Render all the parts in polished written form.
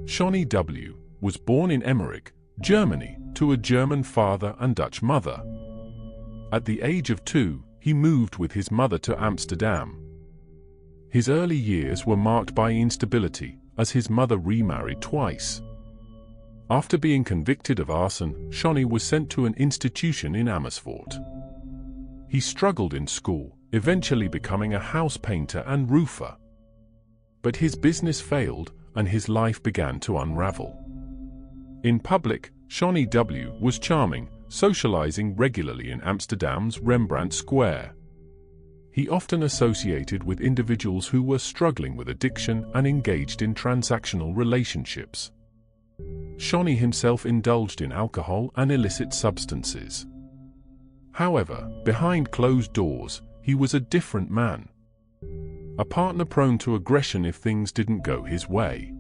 Sjonny W. was born in Emmerich, Germany, to a German father and Dutch mother. At the age of 2, he moved with his mother to Amsterdam. His early years were marked by instability, as his mother remarried twice. After being convicted of arson, Sjonny was sent to an institution in Amersfoort. He struggled in school, eventually becoming a house painter and roofer. But his business failed, and his life began to unravel. In public, Sjonny W. was charming, socializing regularly in Amsterdam's Rembrandt Square. He often associated with individuals who were struggling with addiction and engaged in transactional relationships. Sjonny himself indulged in alcohol and illicit substances. However, behind closed doors, he was a different man. A partner prone to aggression if things didn't go his way.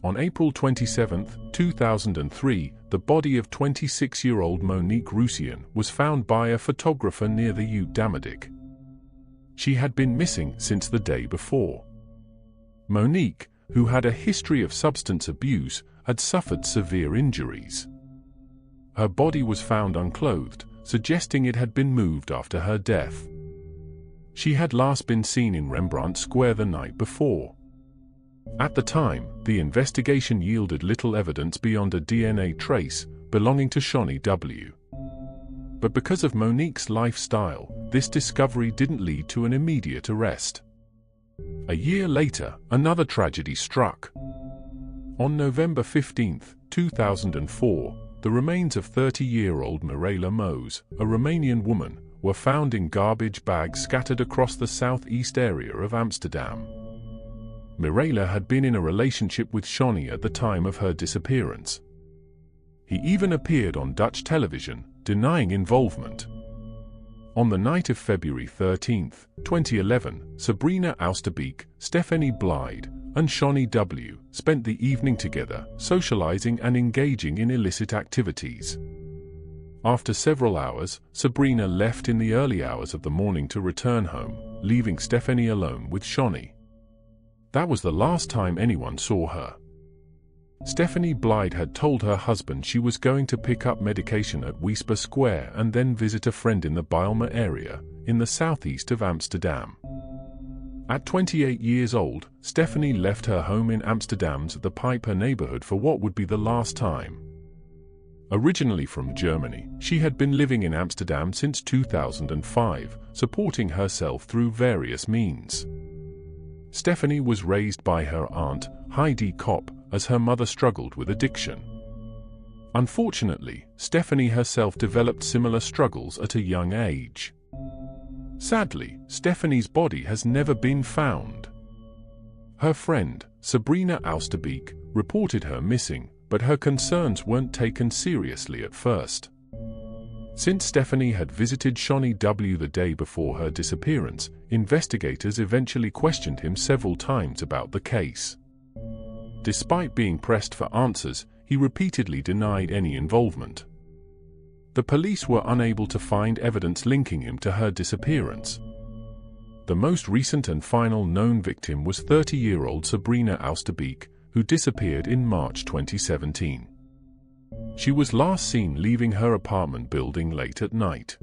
On April 27, 2003, the body of 26-year-old Monique Roossien was found by a photographer near the Ut-Dammedik. She had been missing since the day before. Monique, who had a history of substance abuse, had suffered severe injuries. Her body was found unclothed, suggesting it had been moved after her death. She had last been seen in Rembrandt Square the night before. At the time, the investigation yielded little evidence beyond a DNA trace belonging to Sjonny W. But because of Monique's lifestyle, this discovery didn't lead to an immediate arrest. A year later, another tragedy struck. On November 15, 2004, the remains of 30-year-old Mirela Mos, a Romanian woman, were found in garbage bags scattered across the southeast area of Amsterdam. Mirela had been in a relationship with Sjonny at the time of her disappearance. He even appeared on Dutch television, denying involvement. On the night of February 13, 2011, Sabrina Oosterbeek, Stephanie Blyde, and Sjonny W. spent the evening together, socializing and engaging in illicit activities. After several hours, Sabrina left in the early hours of the morning to return home, leaving Stephanie alone with Sjonny. That was the last time anyone saw her. Stephanie Blyde had told her husband she was going to pick up medication at Weesper Square and then visit a friend in the Bijlmer area, in the southeast of Amsterdam. At 28 years old, Stephanie left her home in Amsterdam's De Pijper neighborhood for what would be the last time. Originally from Germany, she had been living in Amsterdam since 2005, supporting herself through various means. Stephanie was raised by her aunt, Heidi Kopp, as her mother struggled with addiction. Unfortunately, Stephanie herself developed similar struggles at a young age. Sadly, Stephanie's body has never been found. Her friend, Sabrina Oosterbeek, reported her missing, but her concerns weren't taken seriously at first. Since Stephanie had visited Sjonny W. the day before her disappearance, investigators eventually questioned him several times about the case. Despite being pressed for answers, he repeatedly denied any involvement. The police were unable to find evidence linking him to her disappearance. The most recent and final known victim was 30-year-old Sabrina Oosterbeek, who disappeared in March 2017. She was last seen leaving her apartment building late at night.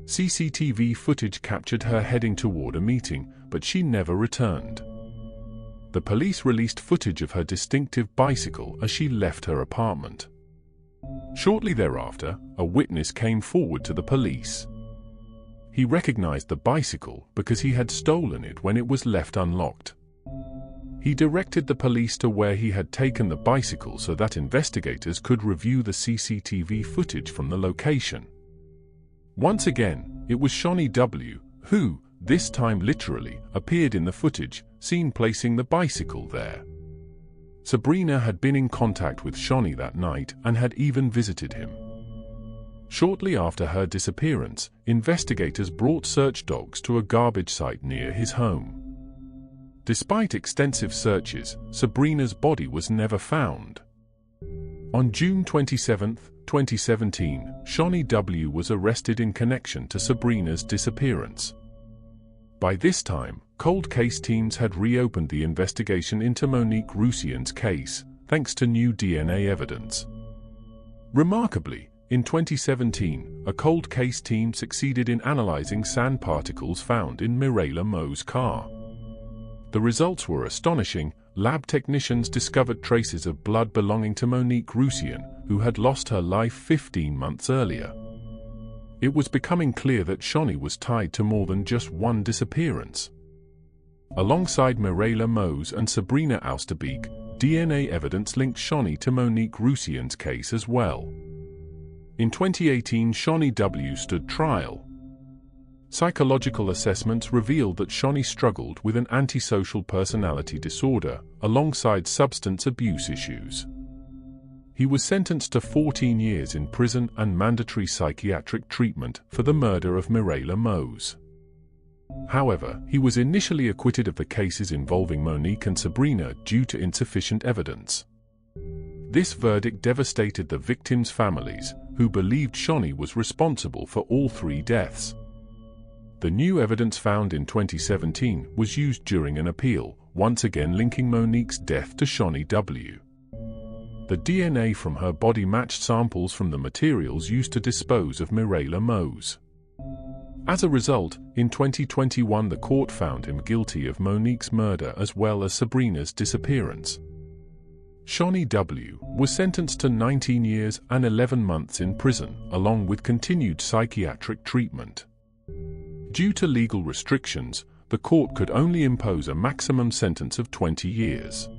CCTV footage captured her heading toward a meeting, but she never returned. The police released footage of her distinctive bicycle as she left her apartment. Shortly thereafter, a witness came forward to the police. He recognized the bicycle because he had stolen it when it was left unlocked. He directed the police to where he had taken the bicycle so that investigators could review the CCTV footage from the location. Once again, it was Sjonny W. who, this time literally, appeared in the footage, seen placing the bicycle there. Sabrina had been in contact with Sjonny that night and had even visited him. Shortly after her disappearance, investigators brought search dogs to a garbage site near his home. Despite extensive searches, Sabrina's body was never found. On June 27, 2017, Sjonny W. was arrested in connection to Sabrina's disappearance. By this time, Cold case teams had reopened the investigation into Monique Roussien's case, thanks to new DNA evidence. Remarkably, in 2017, a cold case team succeeded in analyzing sand particles found in Mirela Mos' car. The results were astonishing. Lab technicians discovered traces of blood belonging to Monique Roossien, who had lost her life 15 months earlier. It was becoming clear that Sjonny was tied to more than just one disappearance. Alongside Mirela Mos and Sabrina Oosterbeek, DNA evidence linked Sjonny to Monique Roussien's case as well. In 2018, Sjonny W stood trial. Psychological assessments revealed that Sjonny struggled with an antisocial personality disorder, alongside substance abuse issues. He was sentenced to 14 years in prison and mandatory psychiatric treatment for the murder of Mirela Mos. However, he was initially acquitted of the cases involving Monique and Sabrina due to insufficient evidence. This verdict devastated the victims' families, who believed Sjonny was responsible for all three deaths. The new evidence found in 2017 was used during an appeal, once again linking Monique's death to Sjonny W. The DNA from her body matched samples from the materials used to dispose of Mirela Mos. As a result, in 2021 the court found him guilty of Monique's murder as well as Sabrina's disappearance. Sjonny W was sentenced to 19 years and 11 months in prison, along with continued psychiatric treatment. Due to legal restrictions, the court could only impose a maximum sentence of 20 years.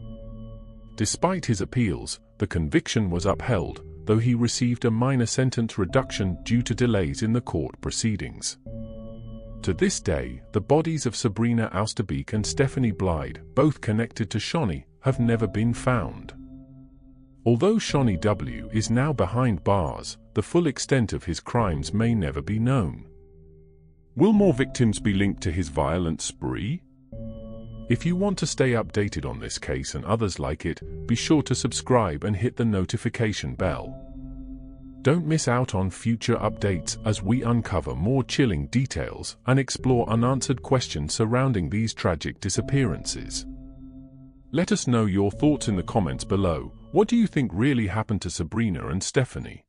Despite his appeals, the conviction was upheld, though he received a minor sentence reduction due to delays in the court proceedings. To this day, the bodies of Sabrina Oosterbeek and Stephanie Blyde, both connected to Sjonny, have never been found. Although Sjonny W is now behind bars, the full extent of his crimes may never be known. Will more victims be linked to his violent spree? If you want to stay updated on this case and others like it, be sure to subscribe and hit the notification bell. Don't miss out on future updates as we uncover more chilling details and explore unanswered questions surrounding these tragic disappearances. Let us know your thoughts in the comments below. What do you think really happened to Sabrina and Stephanie?